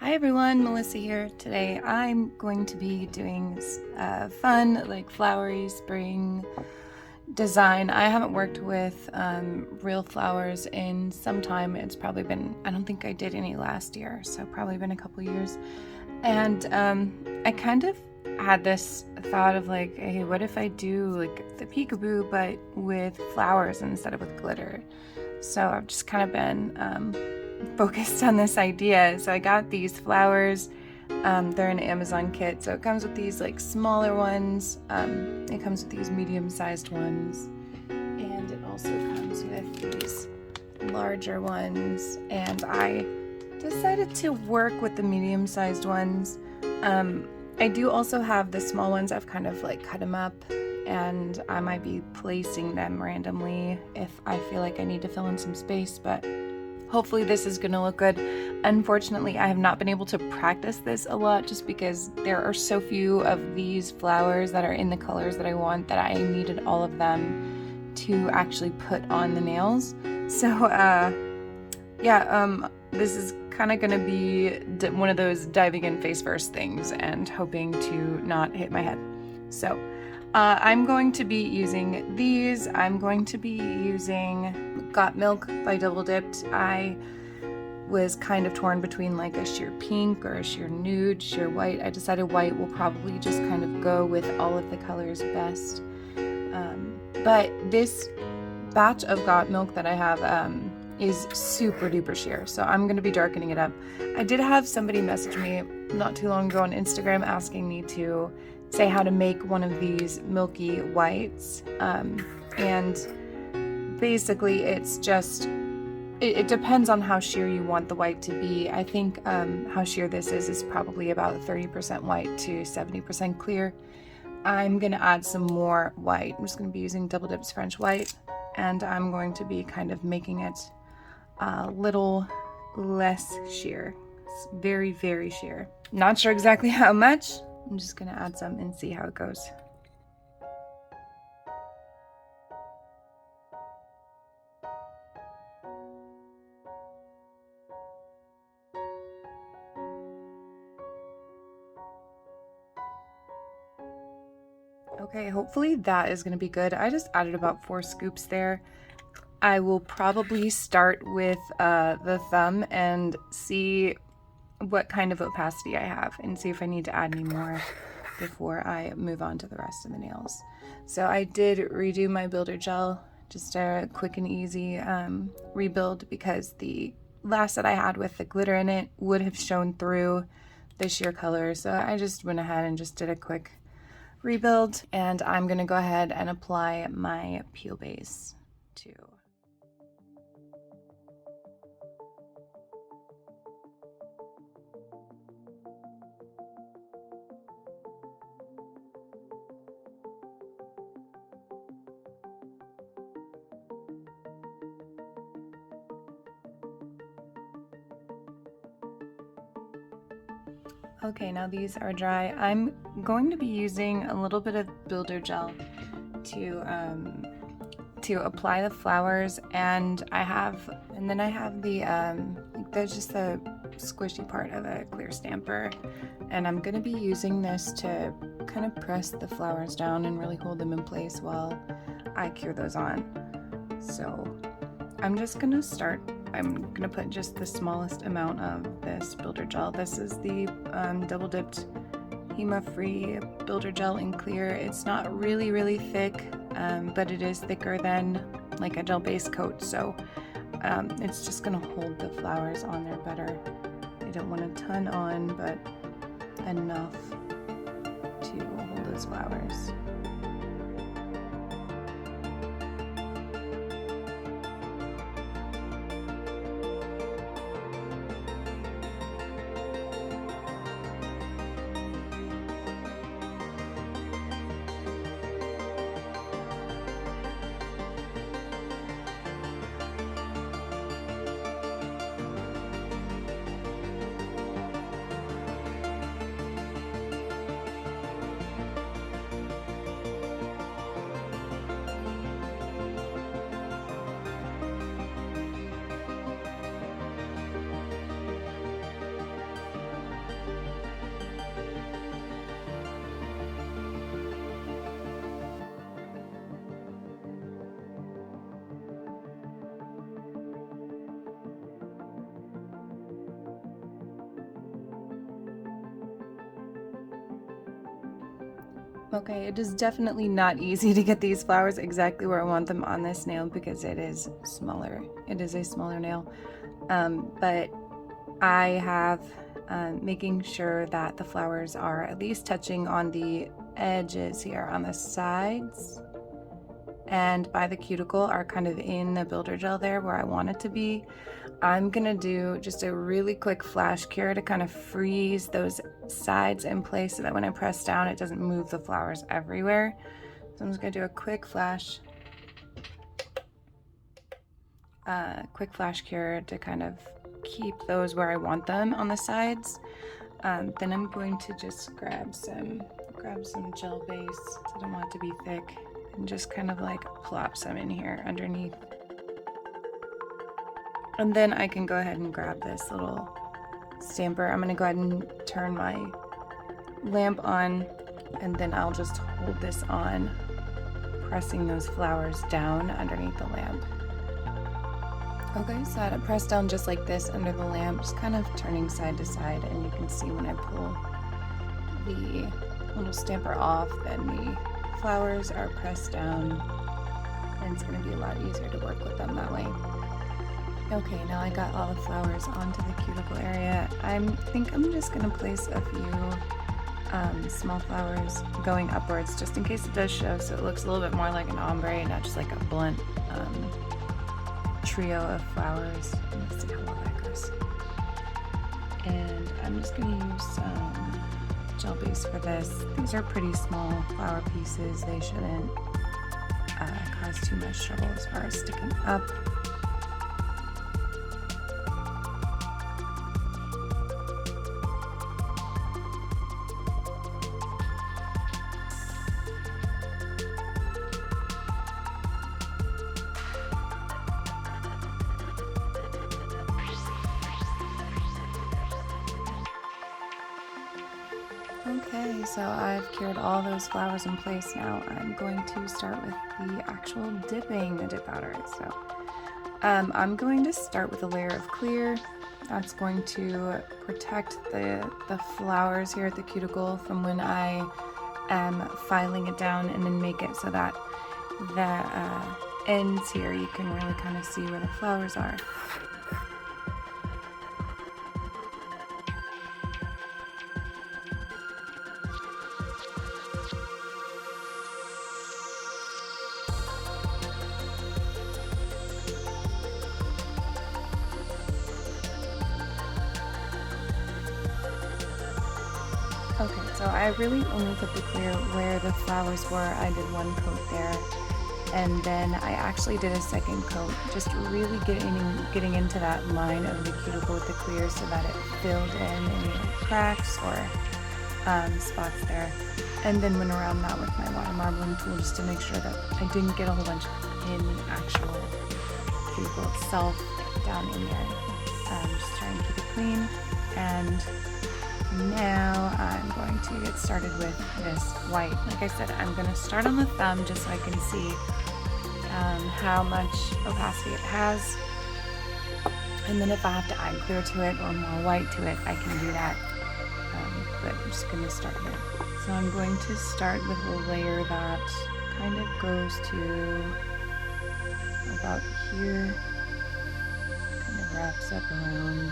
Hi everyone, Melissa here. Today I'm going to be doing fun, like flowery spring design. I haven't worked with real flowers in some time. It's probably been, I don't think I did any last year, so probably been a couple years. And I kind of had this thought of like, hey, what if I do like the peekaboo but with flowers instead of with glitter? So I've just kind of been focused on this idea. So I got these flowers. They're an Amazon kit. So it comes with these like smaller ones. It comes with these medium-sized ones. And it also comes with these larger ones. And I decided to work with the medium-sized ones. I do also have the small ones. I've kind of like cut them up, and I might be placing them randomly if I feel like I need to fill in some space, but hopefully this is going to look good. Unfortunately, I have not been able to practice this a lot just because there are so few of these flowers that are in the colors that I want that I needed all of them to actually put on the nails. So this is kind of going to be one of those diving in face first things and hoping to not hit my head. So I'm going to be using these. I'm going to be using Got Milk by Dipp'd. I was kind of torn between like a sheer pink or a sheer nude, sheer white. I decided white will probably just kind of go with all of the colors best. But this batch of Got Milk that I have is super duper sheer, so I'm going to be darkening it up. I did have somebody message me not too long ago on Instagram asking me to say how to make one of these milky whites, and basically it's just it depends on how sheer you want the white to be. I think how sheer this is probably about 30% white to 70% clear. I'm going to add some more white. I'm just going to be using Dipp'd French white, and I'm going to be kind of making it a little less sheer. It's very, very sheer. Not sure exactly how much. I'm just gonna add some and see how it goes. Okay, hopefully that is gonna be good. I just added about 4 scoops there. I will probably start with the thumb and see what kind of opacity I have and see if I need to add any more before I move on to the rest of the nails. So I did redo my builder gel, just a quick and easy rebuild, because the last that I had with the glitter in it would have shown through the sheer color. So I just went ahead and just did a quick rebuild, and I'm gonna go ahead and apply my peel base too. Okay, now these are dry. I'm going to be using a little bit of builder gel to apply the flowers, and then I have the there's just the squishy part of a clear stamper, and I'm going to be using this to kind of press the flowers down and really hold them in place while I cure those on. So I'm just going to start. I'm going to put just the smallest amount of this builder gel. This is the Double Dipped HEMA-free builder gel in clear. It's not really, really thick, but it is thicker than like a gel base coat. So it's just going to hold the flowers on there better. I don't want a ton on, but enough to hold those flowers. Okay, it is definitely not easy to get these flowers exactly where I want them on this nail because it is smaller. It is a smaller nail. But I have making sure that the flowers are at least touching on the edges here on the sides and by the cuticle are kind of in the builder gel there where I want it to be. I'm gonna do just a really quick flash cure to kind of freeze those sides in place so that when I press down it doesn't move the flowers everywhere. So I'm just gonna do a quick flash cure to kind of keep those where I want them on the sides. Then I'm going to just grab some gel base. I don't want it to be thick, and just kind of like plop some in here underneath. And then I can go ahead and grab this little stamper. I'm gonna go ahead and turn my lamp on, and then I'll just hold this on, pressing those flowers down underneath the lamp. Okay, so I had it pressed down just like this under the lamp, just kind of turning side to side, and you can see when I pull the little stamper off, then the flowers are pressed down, and it's going to be a lot easier to work with them that way. Okay, now I got all the flowers onto the cuticle area. I think I'm just going to place a few small flowers going upwards, just in case it does show, so it looks a little bit more like an ombre, not just like a blunt trio of flowers. Let's see how well that goes. And I'm just going to use some gel base for this. These are pretty small flower pieces. They shouldn't cause too much trouble as far as sticking up. Okay, so I've cured all those flowers in place. Now I'm going to start with the actual dipping the dip powder. So I'm going to start with a layer of clear. That's going to protect the flowers here at the cuticle from when I am filing it down, and then make it so that the ends here you can really kind of see where the flowers are. Okay, so I really only put the clear where the flowers were. I did one coat there, and then I actually did a second coat, just really getting into that line of the cuticle with the clear so that it filled in any cracks or spots there. And then went around that with my water marbling tool just to make sure that I didn't get a whole bunch in the actual cuticle itself down in there. Just trying to keep it clean. And now I'm going to get started with this white. Like I said, I'm going to start on the thumb just so I can see how much opacity it has. And then if I have to add clear to it or more white to it, I can do that. But I'm just going to start here. So I'm going to start with a layer that kind of goes to about here. Kind of wraps up around,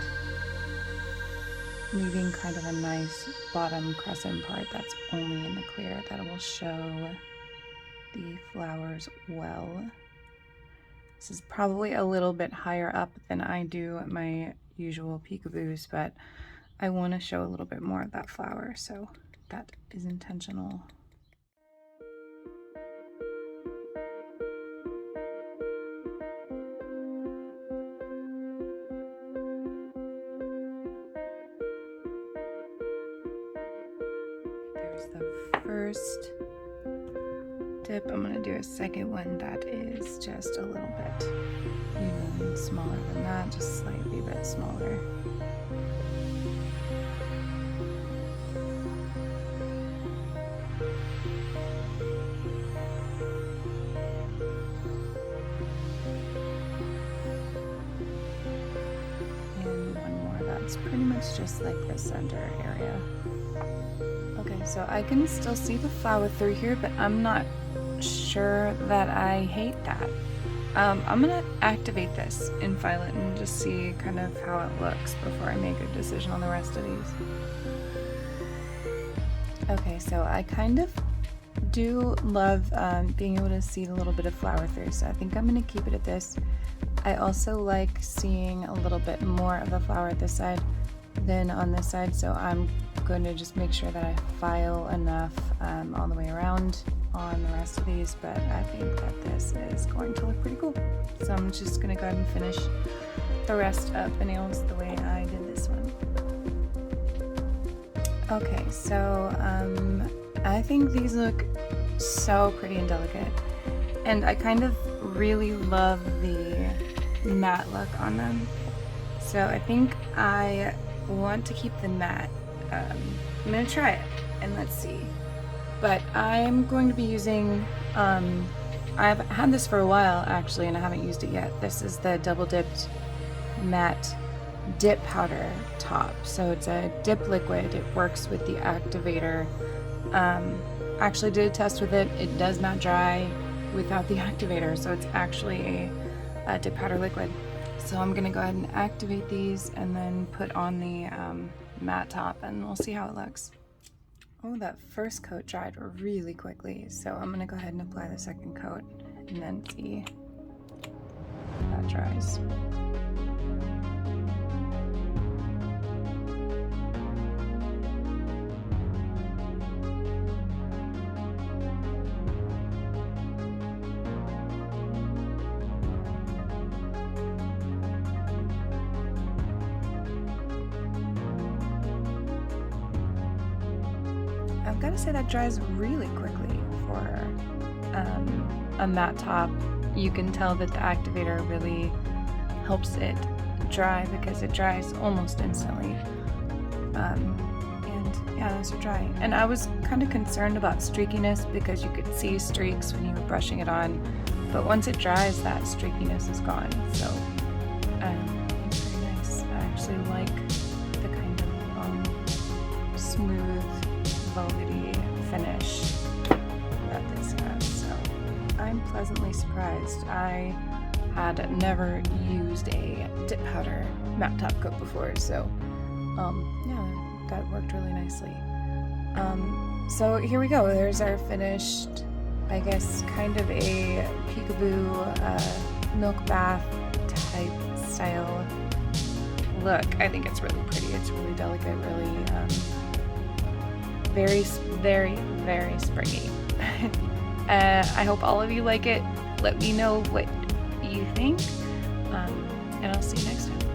leaving kind of a nice bottom crescent part that's only in the clear that will show the flowers well. This is probably a little bit higher up than I do my usual peekaboos, but I want to show a little bit more of that flower, so that is intentional. There's the first dip. I'm going to do a second one that is just a little bit even smaller than that, just slightly bit smaller. And one more that's pretty much just like the center area. Okay, Okay, so I can still see the flower through here, but I'm not sure that I hate that. I'm gonna activate this in Violet and just see kind of how it looks before I make a decision on the rest of these. Okay, so I kind of do love being able to see a little bit of flower through, so I think I'm gonna keep it at this. I also like seeing a little bit more of the flower at this side than on this side, so I'm going to just make sure that I file enough all the way around on the rest of these, but I think that this is going to look pretty cool. So I'm just going to go ahead and finish the rest of the nails the way I did this one. Okay, so I think these look so pretty and delicate, and I kind of really love the matte look on them. So I think I want to keep the matte. I'm gonna try it and let's see. But I'm going to be using, I've had this for a while actually and I haven't used it yet. This is the Double Dipped Matte Dip Powder Top. So it's a dip liquid. It works with the activator. Actually did a test with it. It does not dry without the activator. So it's actually a dip powder liquid. So I'm gonna go ahead and activate these and then put on the matte top and we'll see how it looks. Oh, that first coat dried really quickly, so I'm gonna go ahead and apply the second coat and then see if that dries. I've got to say that dries really quickly for a matte top. You can tell that the activator really helps it dry because it dries almost instantly. And yeah, those are dry. And I was kind of concerned about streakiness because you could see streaks when you were brushing it on, but once it dries, that streakiness is gone. So it's very nice. I actually like the kind of smooth, velvety finish that this has, so I'm pleasantly surprised. I had never used a dip powder matte top coat before, so yeah, that worked really nicely. So here we go. There's our finished, I guess, kind of a peekaboo milk bath type style look. I think it's really pretty. It's really delicate, really very, very, very springy. I hope all of you like it. Let me know what you think, and I'll see you next time.